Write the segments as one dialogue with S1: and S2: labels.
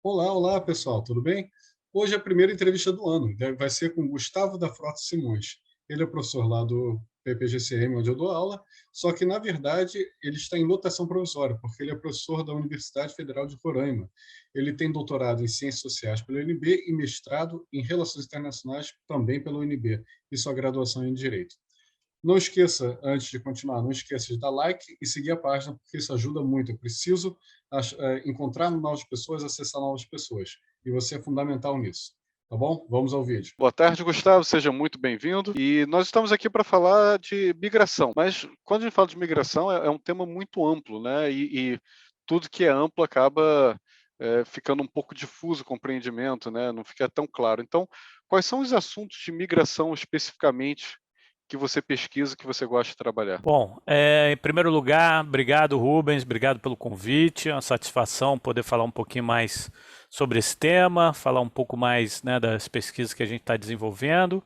S1: Olá, olá pessoal, tudo bem? Hoje é a primeira entrevista do ano, vai ser com Gustavo da Frota Simões. Ele é professor lá do PPGCM, onde eu dou aula, só que na verdade ele está em lotação provisória, porque ele é professor da Universidade Federal de Roraima. Ele tem doutorado em Ciências Sociais pela UNB e mestrado em Relações Internacionais também pela UNB, e sua graduação em Direito. Não esqueça, antes de continuar, não esqueça de dar like e seguir a página, porque isso ajuda muito. Eu preciso encontrar novas pessoas, acessar novas pessoas. E você é fundamental nisso. Tá bom? Vamos ao vídeo.
S2: Boa tarde, Gustavo, seja muito bem-vindo. E nós estamos aqui para falar de migração, mas quando a gente fala de migração é um tema muito amplo, né? E tudo que é amplo acaba ficando um pouco difuso o compreendimento, né? Não fica tão claro. Então, quais são os assuntos de migração especificamente que você pesquisa, que você gosta de trabalhar?
S3: Bom, em primeiro lugar, obrigado Rubens, obrigado pelo convite, é uma satisfação poder falar um pouquinho mais sobre esse tema, falar um pouco mais, né, das pesquisas que a gente está desenvolvendo.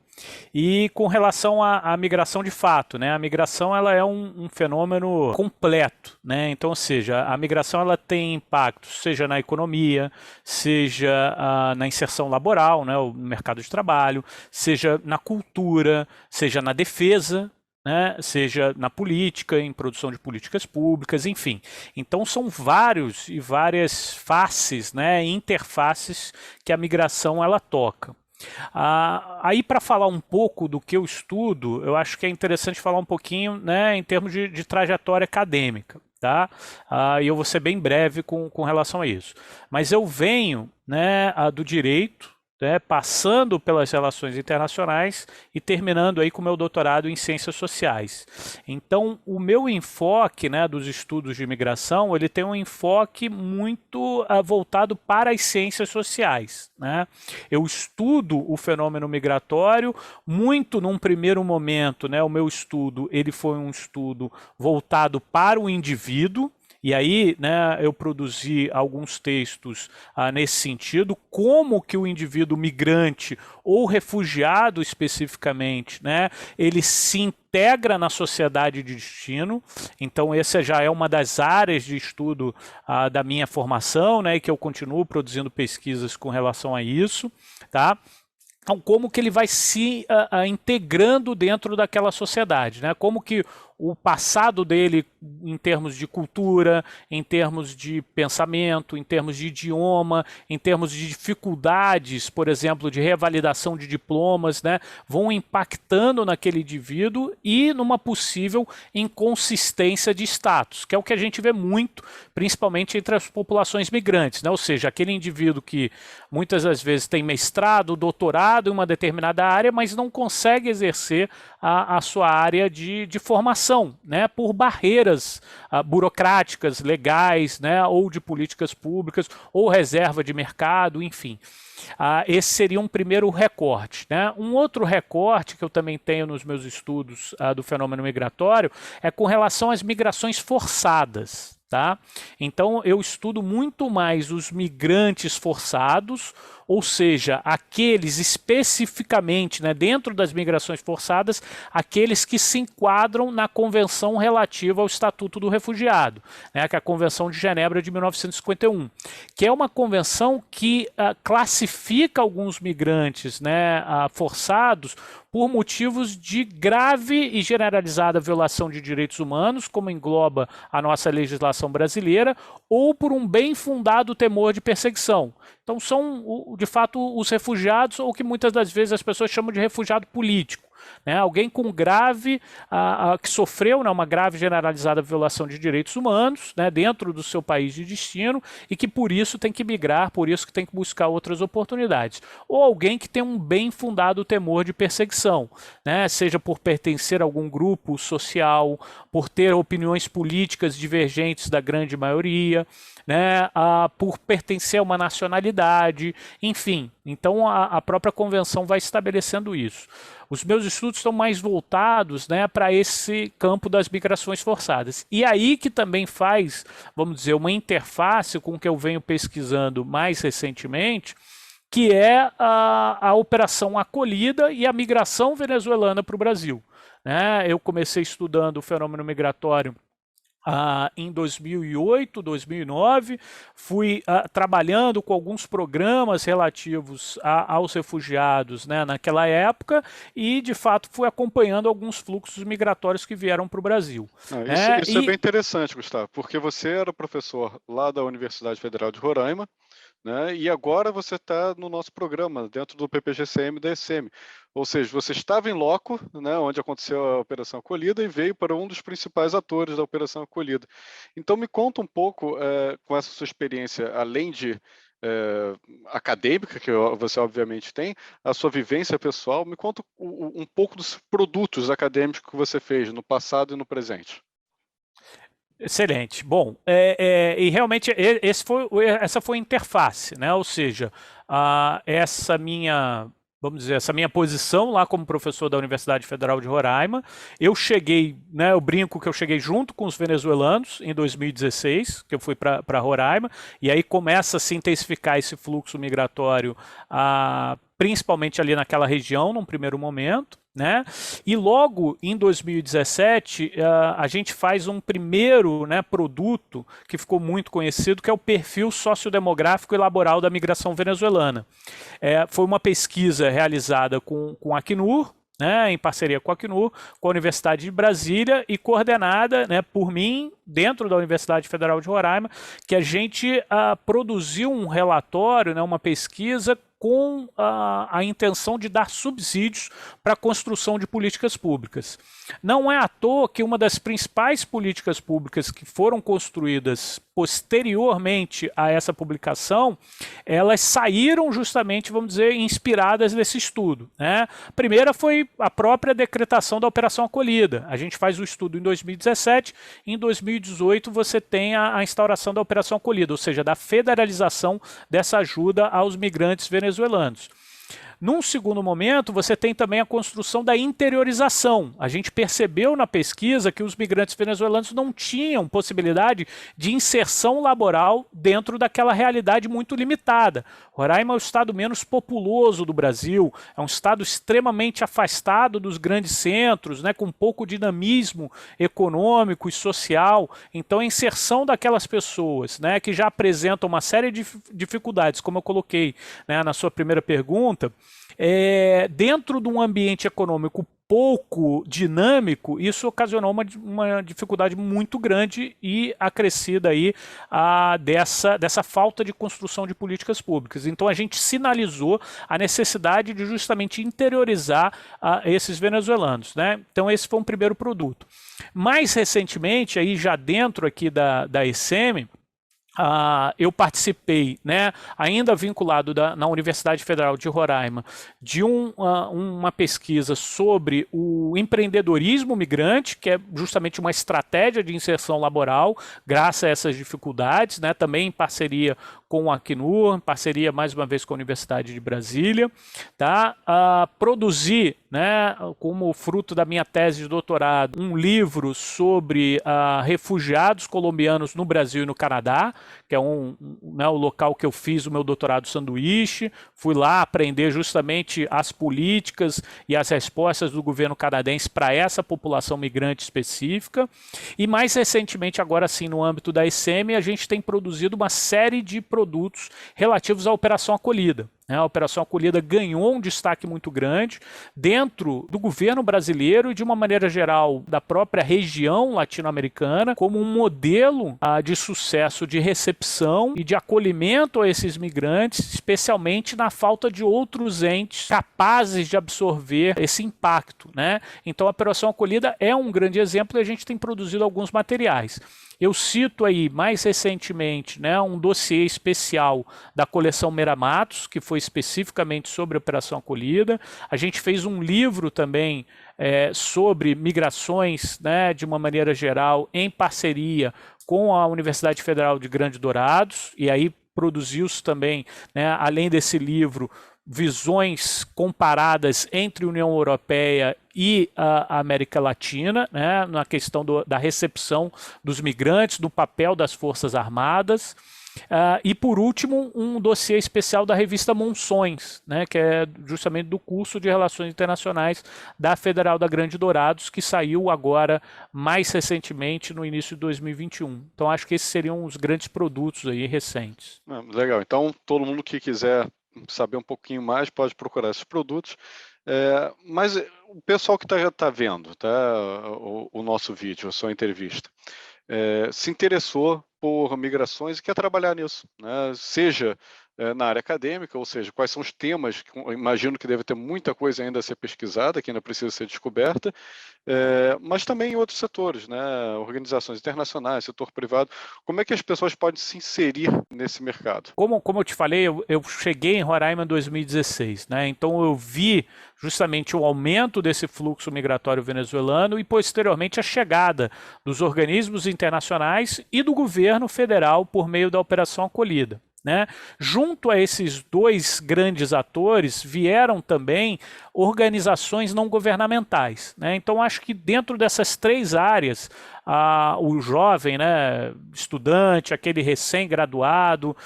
S3: E com relação à migração de fato, né, a migração ela é um fenômeno completo, né, então, ou seja, a migração ela tem impacto, seja na economia, seja na inserção laboral, né, no mercado de trabalho, seja na cultura, seja na defesa, né, seja na política, em produção de políticas públicas, enfim. Então são vários e várias faces, né, interfaces que a migração ela toca. Aí para falar um pouco do que eu estudo, eu acho que é interessante falar um pouquinho, né, em termos de trajetória acadêmica. Tá? E eu vou ser bem breve com relação a isso. Mas eu venho, né, do direito, né, passando pelas relações internacionais e terminando aí com o meu doutorado em ciências sociais. Então, o meu enfoque, né, dos estudos de imigração, ele tem um enfoque muito voltado para as ciências sociais, né? Eu estudo o fenômeno migratório muito num primeiro momento, né, o meu estudo ele foi um estudo voltado para o indivíduo. E aí, né, eu produzi alguns textos nesse sentido, como que o indivíduo migrante ou refugiado especificamente, né, ele se integra na sociedade de destino. Então essa já é uma das áreas de estudo da minha formação, né, e que eu continuo produzindo pesquisas com relação a isso, tá? Então, como que ele vai se integrando dentro daquela sociedade, né? Como que o passado dele, em termos de cultura, em termos de pensamento, em termos de idioma, em termos de dificuldades, por exemplo, de revalidação de diplomas, né, vão impactando naquele indivíduo e numa possível inconsistência de status, que é o que a gente vê muito, principalmente entre as populações migrantes, né? Ou seja, aquele indivíduo que muitas das vezes tem mestrado, doutorado em uma determinada área, mas não consegue exercer a sua área de formação, né, por barreiras burocráticas, legais, né, ou de políticas públicas, ou reserva de mercado, enfim. Esse seria um primeiro recorte, né? Um outro recorte que eu também tenho nos meus estudos do fenômeno migratório é com relação às migrações forçadas. Tá? Então eu estudo muito mais os migrantes forçados, ou seja, aqueles especificamente, né, dentro das migrações forçadas, aqueles que se enquadram na Convenção relativa ao Estatuto do Refugiado, né, que é a Convenção de Genebra de 1951, que é uma convenção que classifica alguns migrantes, né, forçados por motivos de grave e generalizada violação de direitos humanos, como engloba a nossa legislação brasileira, ou por um bem fundado temor de perseguição. Então são, de fato, os refugiados, ou que muitas das vezes as pessoas chamam de refugiado político. Né? Alguém com grave, que sofreu, né, uma grave generalizada violação de direitos humanos, né, dentro do seu país de destino e que por isso tem que migrar, por isso que tem que buscar outras oportunidades. Ou alguém que tem um bem fundado temor de perseguição, né, seja por pertencer a algum grupo social, por ter opiniões políticas divergentes da grande maioria, né, por pertencer a uma nacionalidade, enfim. Então a própria convenção vai estabelecendo isso. Os meus estudos estão mais voltados, né, para esse campo das migrações forçadas. E aí que também faz, vamos dizer, uma interface com o que eu venho pesquisando mais recentemente, que é a Operação Acolhida e a migração venezuelana para o Brasil. Né? Eu comecei estudando o fenômeno migratório em 2008, 2009, fui trabalhando com alguns programas relativos aos refugiados, né, naquela época, e de fato fui acompanhando alguns fluxos migratórios que vieram para o Brasil.
S2: Isso é bem interessante, Gustavo, porque você era professor lá da Universidade Federal de Roraima, né, e agora você está no nosso programa, dentro do PPGCM e da ECM. Ou seja, você estava em loco, né, onde aconteceu a Operação Acolhida, e veio para um dos principais atores da Operação Acolhida. Então, me conta um pouco, com essa sua experiência, além de acadêmica, que você obviamente tem, a sua vivência pessoal, me conta um pouco dos produtos acadêmicos que você fez no passado e no presente.
S3: Excelente. Bom, e realmente essa foi a interface, né? Ou seja, vamos dizer, essa minha posição lá como professor da Universidade Federal de Roraima, eu cheguei, né, eu brinco que eu cheguei junto com os venezuelanos em 2016, que eu fui para Roraima, e aí começa a se intensificar esse fluxo migratório, principalmente ali naquela região, num primeiro momento, né? E logo em 2017 a gente faz um primeiro, né, produto que ficou muito conhecido, que é o perfil sociodemográfico e laboral da migração venezuelana. Foi uma pesquisa realizada com a Acnur, né, em parceria com a Acnur, com a Universidade de Brasília e coordenada, né, por mim, dentro da Universidade Federal de Roraima, que a gente produziu um relatório, né, uma pesquisa com a intenção de dar subsídios para a construção de políticas públicas. Não é à toa que uma das principais políticas públicas que foram construídas posteriormente a essa publicação, elas saíram justamente, vamos dizer, inspiradas nesse estudo, né? A primeira foi a própria decretação da Operação Acolhida. A gente faz o estudo em 2017, em 2018 você tem a instauração da Operação Acolhida, ou seja, da federalização dessa ajuda aos migrantes venezuelanos. Num segundo momento, você tem também a construção da interiorização. A gente percebeu na pesquisa que os migrantes venezuelanos não tinham possibilidade de inserção laboral dentro daquela realidade muito limitada. Roraima é o estado menos populoso do Brasil, é um estado extremamente afastado dos grandes centros, né, com pouco dinamismo econômico e social. Então, a inserção daquelas pessoas, né, que já apresentam uma série de dificuldades, como eu coloquei, né, na sua primeira pergunta, dentro de um ambiente econômico pouco dinâmico, isso ocasionou uma dificuldade muito grande e acrescida aí dessa falta de construção de políticas públicas. Então a gente sinalizou a necessidade de justamente interiorizar esses venezuelanos, né? Então esse foi um primeiro produto. Mais recentemente, aí já dentro aqui da ECM, eu participei, né, ainda vinculado na Universidade Federal de Roraima, de uma pesquisa sobre o empreendedorismo migrante, que é justamente uma estratégia de inserção laboral, graças a essas dificuldades, né, também em parceria com a Acnur, em parceria mais uma vez com a Universidade de Brasília, tá? Produzi, né, como fruto da minha tese de doutorado, um livro sobre refugiados colombianos no Brasil e no Canadá, que é né, o local que eu fiz o meu doutorado sanduíche. Fui lá aprender justamente as políticas e as respostas do governo canadense para essa população migrante específica. E mais recentemente, agora sim, no âmbito da ECM, a gente tem produzido uma série de produtos relativos à Operação Acolhida. A Operação Acolhida ganhou um destaque muito grande dentro do governo brasileiro e, de uma maneira geral, da própria região latino-americana, como um modelo de sucesso de recepção e de acolhimento a esses migrantes, especialmente na falta de outros entes capazes de absorver esse impacto, né? Então, a Operação Acolhida é um grande exemplo e a gente tem produzido alguns materiais. Eu cito aí, mais recentemente, né, um dossiê especial da coleção Meira Matos, que foi especificamente sobre a Operação Acolhida. A gente fez um livro também sobre migrações, né, de uma maneira geral, em parceria com a Universidade Federal de Grande Dourados, e aí produziu-se também, né, além desse livro, visões comparadas entre a União Europeia e a América Latina, né, na questão da recepção dos migrantes, do papel das Forças Armadas. E por último, um dossiê especial da revista Monções, né, que é justamente do curso de Relações Internacionais da Federal da Grande Dourados, que saiu agora mais recentemente no início de 2021. Então acho que esses seriam os grandes produtos aí recentes.
S2: Legal, então todo mundo que quiser saber um pouquinho mais pode procurar esses produtos. Mas o pessoal que tá vendo, tá, o nosso vídeo, a sua entrevista, se interessou por migrações e quer trabalhar nisso, né? Seja na área acadêmica, ou seja, quais são os temas, que eu imagino que deve ter muita coisa ainda a ser pesquisada, que ainda precisa ser descoberta, mas também em outros setores, né? Organizações internacionais, setor privado. Como é que as pessoas podem se inserir nesse mercado?
S3: Como eu te falei, eu cheguei em Roraima em 2016, né? Então eu vi justamente o aumento desse fluxo migratório venezuelano e posteriormente a chegada dos organismos internacionais e do governo federal por meio da Operação Acolhida. Né? Junto a esses dois grandes atores vieram também organizações não governamentais, né? Então acho que dentro dessas três áreas, o jovem, né, estudante, aquele recém-graduado,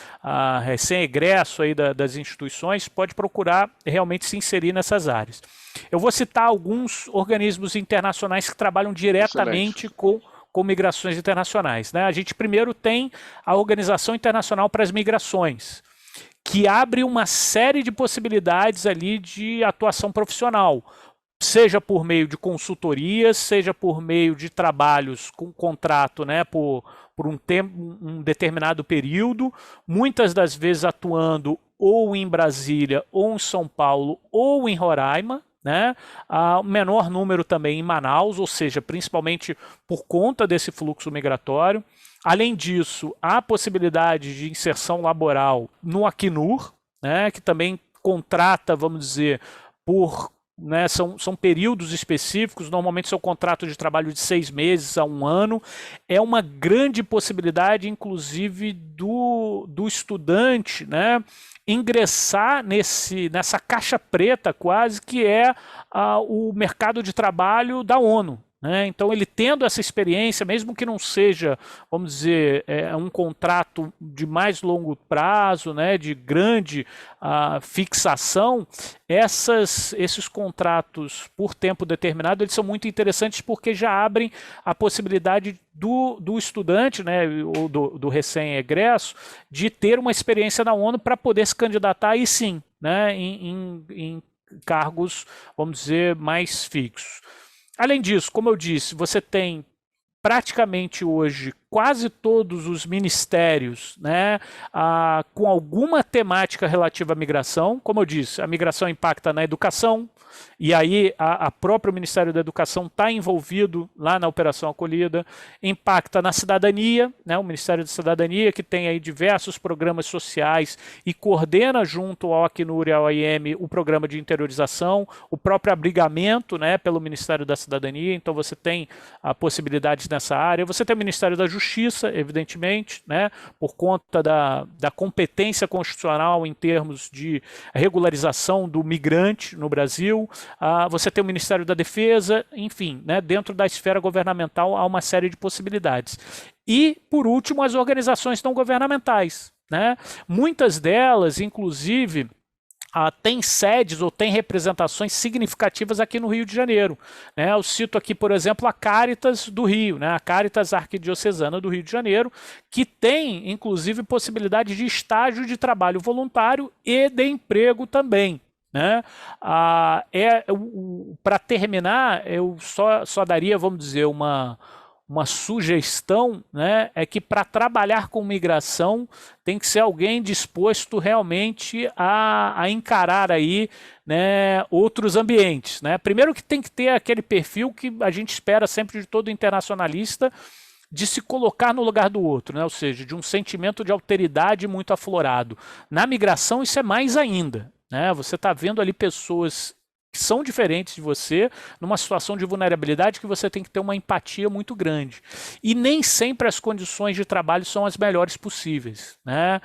S3: recém-egresso aí das instituições, pode procurar realmente se inserir nessas áreas. Eu vou citar alguns organismos internacionais que trabalham diretamente com migrações internacionais, né? A gente primeiro tem a Organização Internacional para as Migrações, que abre uma série de possibilidades ali de atuação profissional, seja por meio de consultorias, seja por meio de trabalhos com contrato, né, por um determinado período, muitas das vezes atuando ou em Brasília, ou em São Paulo, ou em Roraima, né? O menor número também em Manaus, ou seja, principalmente por conta desse fluxo migratório. Além disso, há possibilidade de inserção laboral no Acnur, né, que também contrata, vamos dizer, por... Né, são períodos específicos, normalmente são contratos de trabalho de 6 meses a 1 ano. É uma grande possibilidade, inclusive, do estudante, né, ingressar nessa caixa preta quase, que é o mercado de trabalho da ONU. Né? Então, ele tendo essa experiência, mesmo que não seja, vamos dizer, um contrato de mais longo prazo, né, de grande fixação, esses contratos por tempo determinado, eles são muito interessantes porque já abrem a possibilidade do estudante, né, ou do recém-egresso, de ter uma experiência na ONU para poder se candidatar aí sim, né, em cargos, vamos dizer, mais fixos. Além disso, como eu disse, você tem praticamente hoje quase todos os ministérios, né, com alguma temática relativa à migração. Como eu disse, a migração impacta na educação, e aí a próprio Ministério da Educação está envolvido lá na Operação Acolhida, impacta na cidadania, né, o Ministério da Cidadania, que tem aí diversos programas sociais e coordena junto ao Acnur e ao AIM o programa de interiorização, o próprio abrigamento, né, pelo Ministério da Cidadania. Então você tem possibilidades nessa área. Você tem o Ministério da Justiça, evidentemente, né, por conta da competência constitucional em termos de regularização do migrante no Brasil. Você tem o Ministério da Defesa, enfim, né, dentro da esfera governamental há uma série de possibilidades. E, por último, as organizações não governamentais, né? Muitas delas, inclusive, tem sedes ou tem representações significativas aqui no Rio de Janeiro. Né? Eu cito aqui, por exemplo, a Caritas do Rio, né? A Caritas Arquidiocesana do Rio de Janeiro, que tem, inclusive, possibilidade de estágio de trabalho voluntário e de emprego também. Né? Para terminar, eu só daria, vamos dizer, uma sugestão, né, é que para trabalhar com migração tem que ser alguém disposto realmente a encarar aí, né, outros ambientes. Né? Primeiro que tem que ter aquele perfil que a gente espera sempre de todo internacionalista, de se colocar no lugar do outro, né? Ou seja, de um sentimento de alteridade muito aflorado. Na migração isso é mais ainda. Né? Você está vendo ali pessoas que são diferentes de você, numa situação de vulnerabilidade que você tem que ter uma empatia muito grande. E nem sempre as condições de trabalho são as melhores possíveis. Né?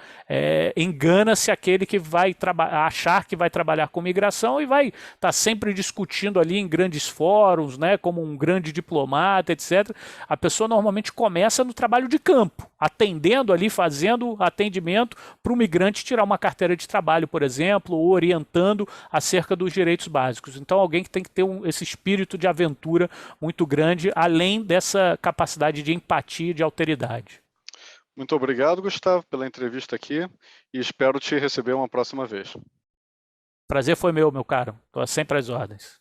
S3: Engana-se aquele que vai achar que vai trabalhar com migração e vai estar sempre discutindo ali em grandes fóruns, né, como um grande diplomata, etc. A pessoa normalmente começa no trabalho de campo. atendendo ali, fazendo atendimento para o migrante tirar uma carteira de trabalho, por exemplo, ou orientando acerca dos direitos básicos. Então, alguém que tem que ter esse espírito de aventura muito grande, além dessa capacidade de empatia e de alteridade.
S2: Muito obrigado, Gustavo, pela entrevista aqui e espero te receber uma próxima vez.
S3: Prazer foi meu caro. Estou sempre às ordens.